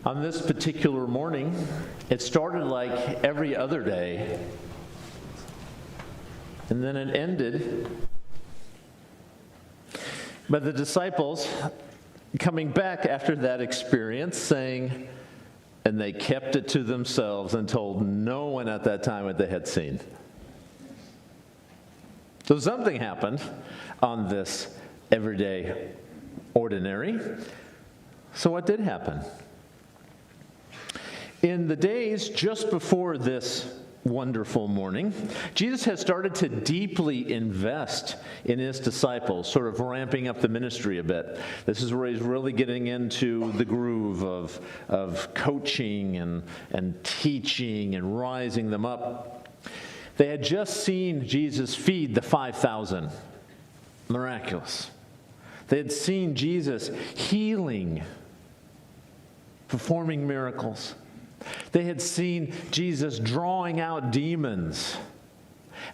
On this particular morning, it started like every other day, and then it ended by the disciples coming back after that experience saying, and they kept it to themselves and told no one at that time what they had seen. So something happened on this everyday ordinary. So what did happen? In the days just before this wonderful morning, Jesus has started to deeply invest in his disciples, sort of ramping up the ministry a bit. This is where he's really getting into the groove of coaching and teaching and rising them up. They had just seen Jesus feed the 5,000. Miraculous. They had seen Jesus healing, performing miracles. They had seen Jesus drawing out demons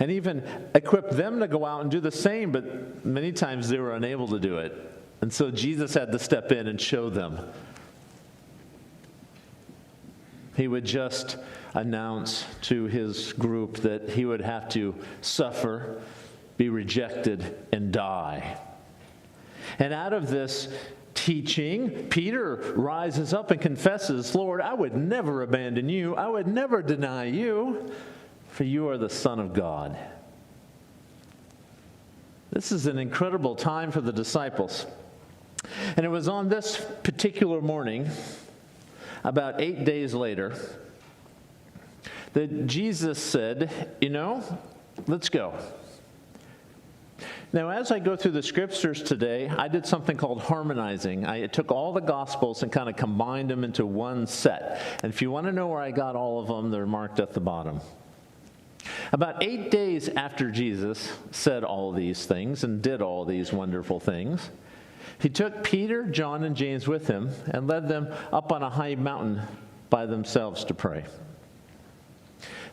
and even equipped them to go out and do the same, but many times they were unable to do it. And so Jesus had to step in and show them. He would just announce to his group that he would have to suffer, be rejected, and die. And out of this teaching, Peter rises up and confesses, Lord, I would never abandon you. I would never deny you, for you are the Son of God. This is an incredible time for the disciples. And it was on this particular morning, about 8 days later, that Jesus said, let's go. Now, as I go through the scriptures today, I did something called harmonizing. I took all the Gospels and kind of combined them into one set. And if you want to know where I got all of them, they're marked at the bottom. About 8 days after Jesus said all these things and did all these wonderful things, he took Peter, John, and James with him and led them up on a high mountain by themselves to pray.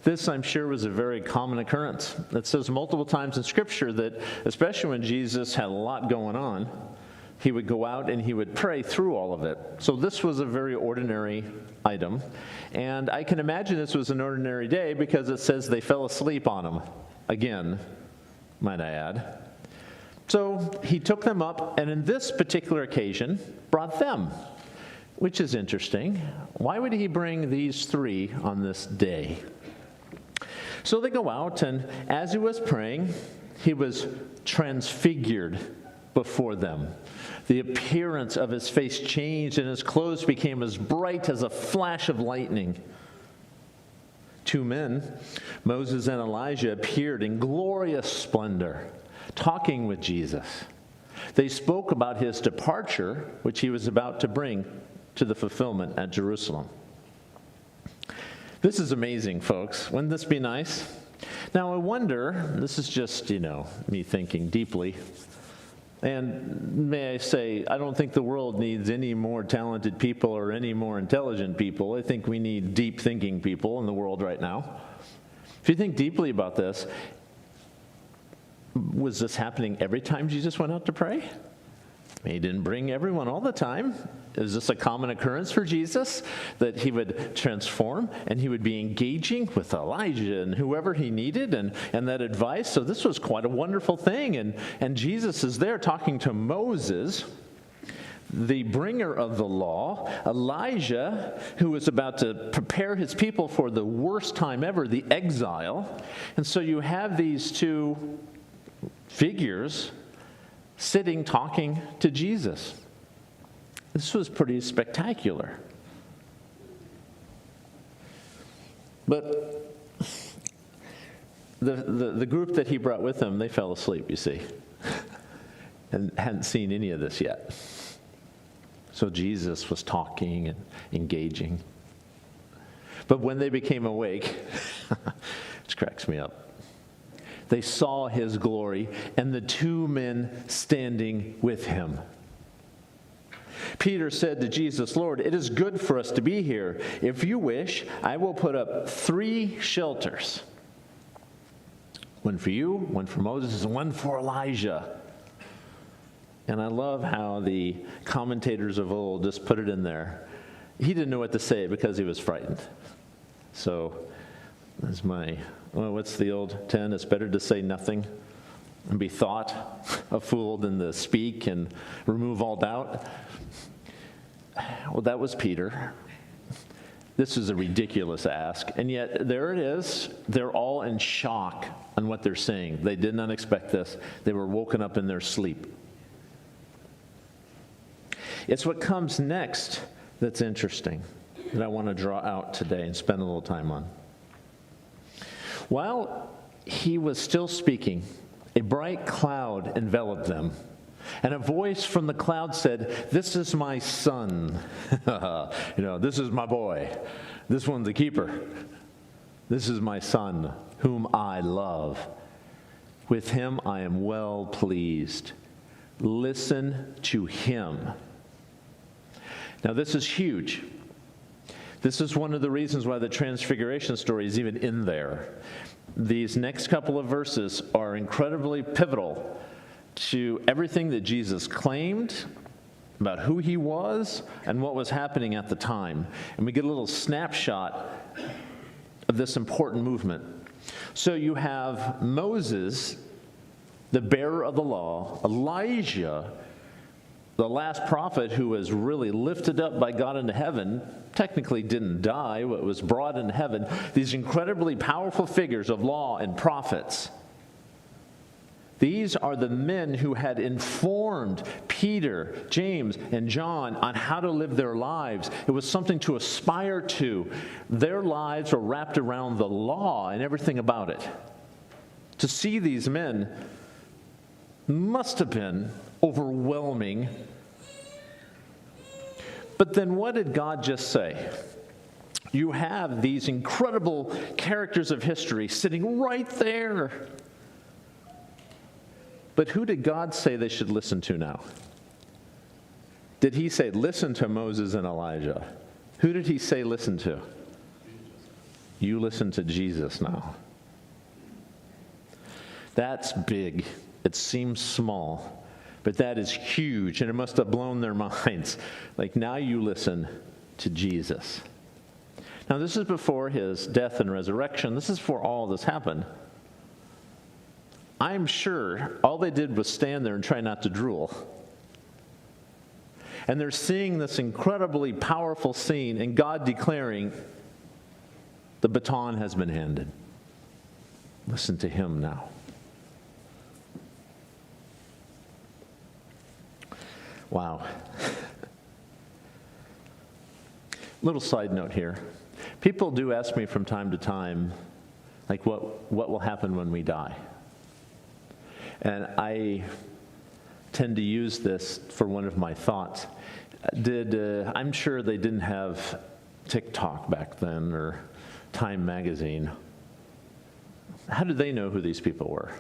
This, I'm sure, was a very common occurrence. It says multiple times in Scripture that, especially when Jesus had a lot going on, he would go out and he would pray through all of it. So this was a very ordinary item. And I can imagine this was an ordinary day because it says they fell asleep on him. Again, might I add. So he took them up, and in this particular occasion, brought them, which is interesting. Why would he bring these three on this day? So they go out, and as he was praying, he was transfigured before them. The appearance of his face changed, and his clothes became as bright as a flash of lightning. Two men, Moses and Elijah, appeared in glorious splendor, talking with Jesus. They spoke about his departure, which he was about to bring to the fulfillment at Jerusalem. This is amazing, folks. Wouldn't this be nice? Now, I wonder, this is just, me thinking deeply, and may I say, I don't think the world needs any more talented people or any more intelligent people. I think we need deep thinking people in the world right now. If you think deeply about this, was this happening every time Jesus went out to pray? He didn't bring everyone all the time. Is this a common occurrence for Jesus, that he would transform and he would be engaging with Elijah and whoever he needed and that advice? So this was quite a wonderful thing. And Jesus is there talking to Moses, the bringer of the law, Elijah, who was about to prepare his people for the worst time ever, the exile. And so you have these two figures sitting, talking to Jesus. This was pretty spectacular. But the group that he brought with him, they fell asleep, you see, and hadn't seen any of this yet. So Jesus was talking and engaging. But when they became awake, which cracks me up, they saw his glory and the two men standing with him. Peter said to Jesus, Lord, it is good for us to be here. If you wish, I will put up 3 shelters. One for you, one for Moses, and one for Elijah. And I love how the commentators of old just put it in there. He didn't know what to say because he was frightened. So, that's what's the old 10? It's better to say nothing and be thought a fool than to speak and remove all doubt. Well, that was Peter. This is a ridiculous ask, and yet there it is. They're all in shock on what they're saying. They did not expect this. They were woken up in their sleep. It's what comes next that's interesting that I want to draw out today and spend a little time on. While he was still speaking, a bright cloud enveloped them, and a voice from the cloud said, "This is my son." This is my boy. This one's a keeper. This is my son, whom I love. With him I am well pleased. Listen to him. Now, this is huge. This is one of the reasons why the Transfiguration story is even in there. These next couple of verses are incredibly pivotal to everything that Jesus claimed about who he was and what was happening at the time. And we get a little snapshot of this important movement. So you have Moses, the bearer of the law, Elijah, the last prophet who was really lifted up by God into heaven, technically didn't die, but was brought into heaven. These incredibly powerful figures of law and prophets. These are the men who had informed Peter, James, and John on how to live their lives. It was something to aspire to. Their lives were wrapped around the law and everything about it. To see these men must have been overwhelming. But then what did God just say? You have these incredible characters of history sitting right there. But who did God say they should listen to now? Did he say, listen to Moses and Elijah? Who did he say listen to? You listen to Jesus now. That's big. It seems small, but that is huge, and it must have blown their minds. Like, now you listen to Jesus. Now, this is before his death and resurrection. This is before all this happened. I'm sure all they did was stand there and try not to drool. And they're seeing this incredibly powerful scene, and God declaring, the baton has been handed. Listen to him now. Wow. Little side note here. People do ask me from time to time, like, what will happen when we die? And I tend to use this for one of my thoughts. I'm sure they didn't have TikTok back then or Time magazine. How did they know who these people were?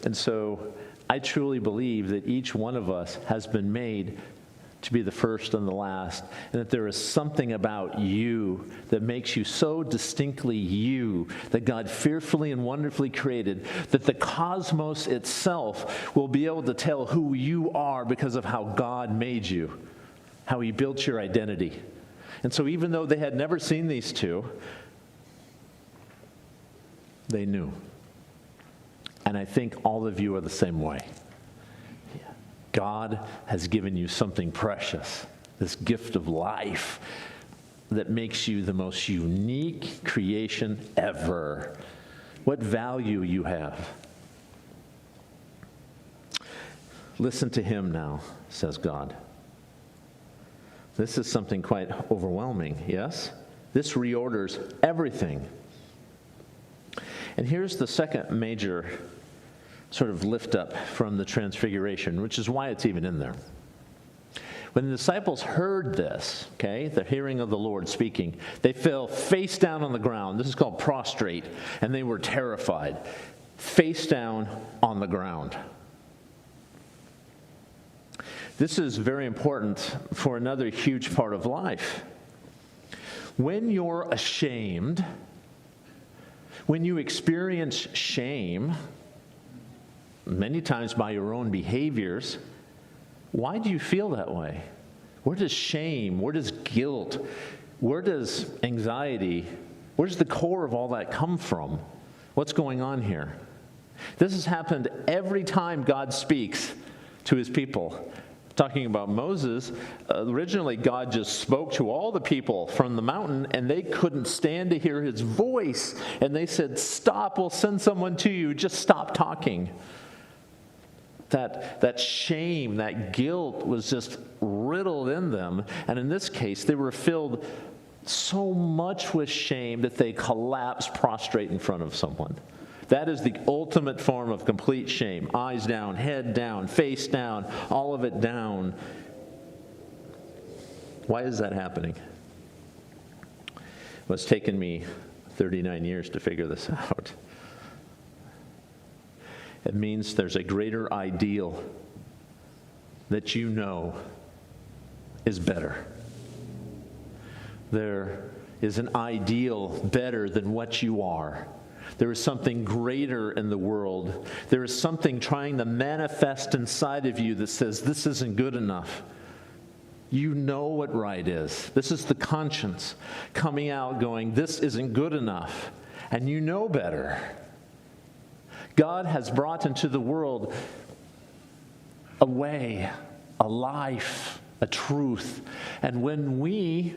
And so I truly believe that each one of us has been made to be the first and the last, and that there is something about you that makes you so distinctly you, that God fearfully and wonderfully created, that the cosmos itself will be able to tell who you are because of how God made you, how he built your identity. And so even though they had never seen these two, they knew. And I think all of you are the same way. God has given you something precious, this gift of life that makes you the most unique creation ever. What value you have. Listen to him now, says God. This is something quite overwhelming, yes? This reorders everything. And here's the second major sort of lift up from the Transfiguration, which is why it's even in there. When the disciples heard this, the hearing of the Lord speaking, they fell face down on the ground. This is called prostrate, and they were terrified. Face down on the ground. This is very important for another huge part of life. When you're ashamed, when you experience shame, many times by your own behaviors, why do you feel that way? Where does shame, where does guilt, where does anxiety, where does the core of all that come from? What's going on here? This has happened every time God speaks to his people. Talking about Moses, originally God just spoke to all the people from the mountain, and they couldn't stand to hear his voice. And they said, "Stop, we'll send someone to you. Just stop talking." That shame, that guilt was just riddled in them. And in this case, they were filled so much with shame that they collapsed prostrate in front of someone. That is the ultimate form of complete shame. Eyes down, head down, face down, all of it down. Why is that happening? Well, it's taken me 39 years to figure this out. It means there's a greater ideal that you know is better. There is an ideal better than what you are. There is something greater in the world. There is something trying to manifest inside of you that says, this isn't good enough. You know what right is. This is the conscience coming out going, this isn't good enough. And you know better. God has brought into the world a way, a life, a truth. And when we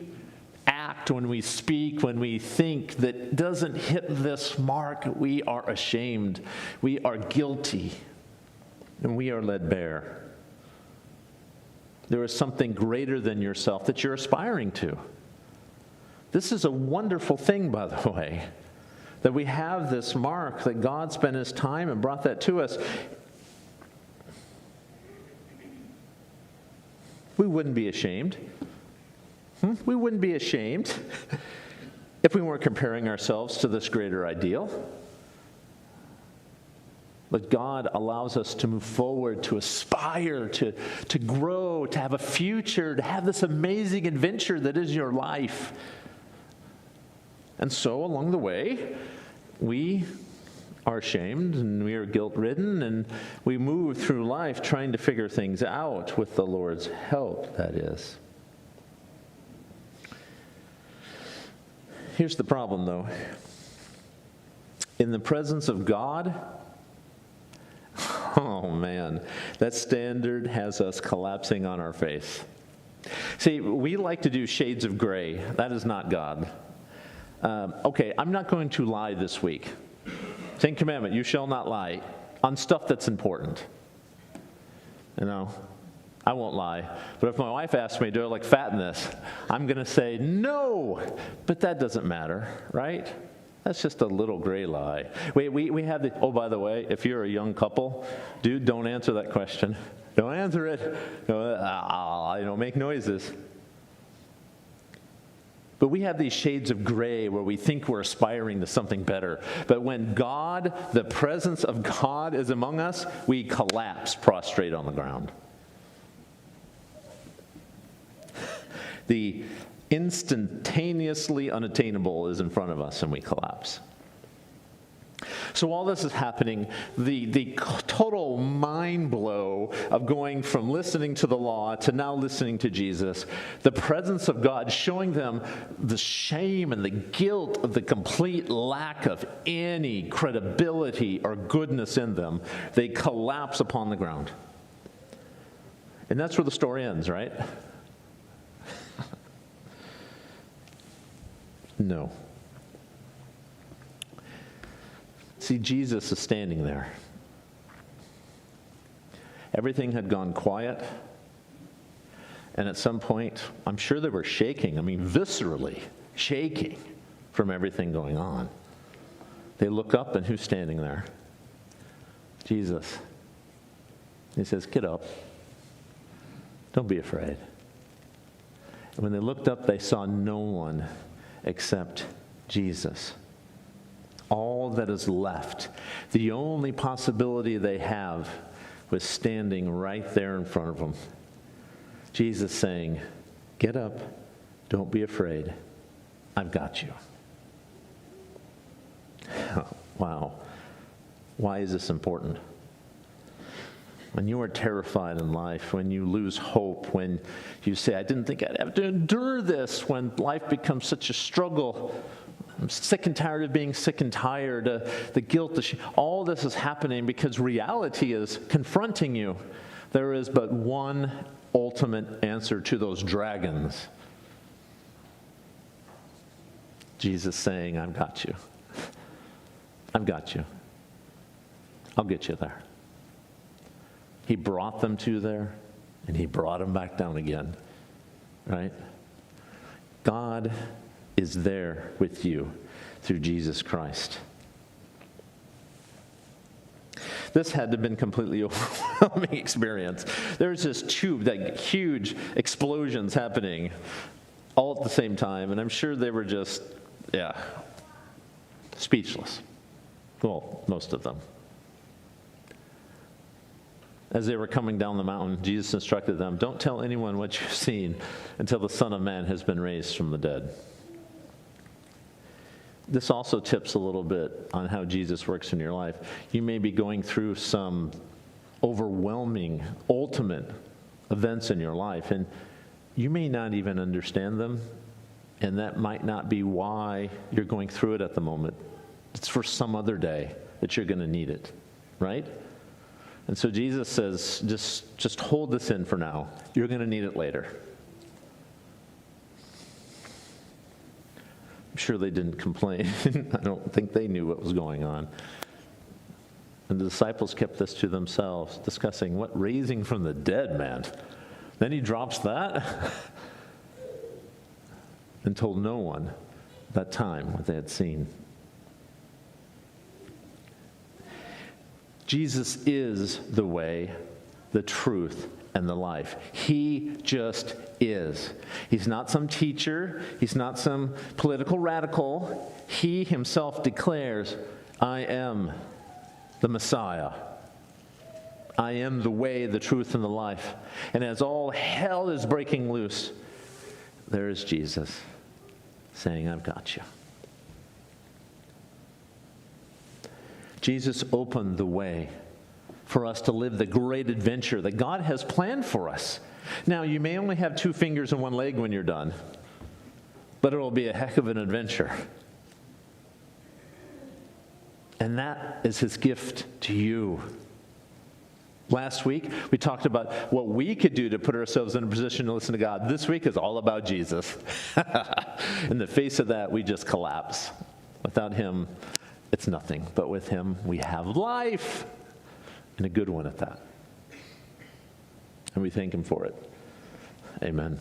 act, when we speak, when we think that doesn't hit this mark, we are ashamed. We are guilty. And we are led bare. There is something greater than yourself that you're aspiring to. This is a wonderful thing, by the way, that we have this mark, that God spent his time and brought that to us. We wouldn't be ashamed. We wouldn't be ashamed if we weren't comparing ourselves to this greater ideal. But God allows us to move forward, to aspire, to grow, to have a future, to have this amazing adventure that is your life. And so along the way, we are ashamed and we are guilt-ridden, and we move through life trying to figure things out with the Lord's help, that is. Here's the problem, though. In the presence of God, oh man, that standard has us collapsing on our face. See, we like to do shades of gray. That is not God. Okay, I'm not going to lie this week. 10th commandment, you shall not lie, on stuff that's important. You know, I won't lie. But if my wife asks me, do I look fat in this? I'm going to say, no. But that doesn't matter, right? That's just a little gray lie. We have the, oh, by the way, if you're a young couple, dude, don't answer that question. Don't answer it. Make noises. But we have these shades of gray where we think we're aspiring to something better. But when God, the presence of God is among us, we collapse prostrate on the ground. The instantaneously unattainable is in front of us and we collapse. So while this is happening, the total mind blow of going from listening to the law to now listening to Jesus, the presence of God showing them the shame and the guilt of the complete lack of any credibility or goodness in them, they collapse upon the ground. And that's where the story ends, right? No. See, Jesus is standing there. Everything had gone quiet. And at some point, I'm sure they were shaking. I mean, viscerally shaking from everything going on. They look up, and who's standing there? Jesus. He says, get up. Don't be afraid. And when they looked up, they saw no one except Jesus. All that is left, the only possibility they have was standing right there in front of them. Jesus saying, get up, don't be afraid, I've got you. Wow. Why is this important? When you are terrified in life, when you lose hope, when you say, I didn't think I'd have to endure this, when life becomes such a struggle, I'm sick and tired of being sick and tired, the guilt, all this is happening because reality is confronting you. There is but one ultimate answer to those dragons. Jesus saying, I've got you. I've got you. I'll get you there. He brought them to there, and he brought them back down again, right? God is there with you through Jesus Christ. This had to have been a completely overwhelming experience. There's this tube, like huge explosions happening all at the same time, and I'm sure they were just, speechless. Well, most of them. As they were coming down the mountain, Jesus instructed them, don't tell anyone what you've seen until the Son of Man has been raised from the dead. This also tips a little bit on how Jesus works in your life. You may be going through some overwhelming, ultimate events in your life, and you may not even understand them, and that might not be why you're going through it at the moment. It's for some other day that you're going to need it, right? And so Jesus says, just hold this in for now. You're going to need it later. I'm sure they didn't complain. I don't think they knew what was going on. And the disciples kept this to themselves, discussing what raising from the dead meant. Then he drops that and told no one that time what they had seen. Jesus is the way, the truth, and the life. He just is. He's not some teacher. He's not some political radical. He himself declares, I am the Messiah. I am the way, the truth, and the life. And as all hell is breaking loose, there is Jesus saying, I've got you. Jesus opened the way for us to live the great adventure that God has planned for us. Now, you may only have 2 fingers and 1 leg when you're done, but it will be a heck of an adventure. And that is his gift to you. Last week, we talked about what we could do to put ourselves in a position to listen to God. This week is all about Jesus. In the face of that, we just collapse. Without him, it's nothing. But with him, we have life, and a good one at that. And we thank him for it. Amen.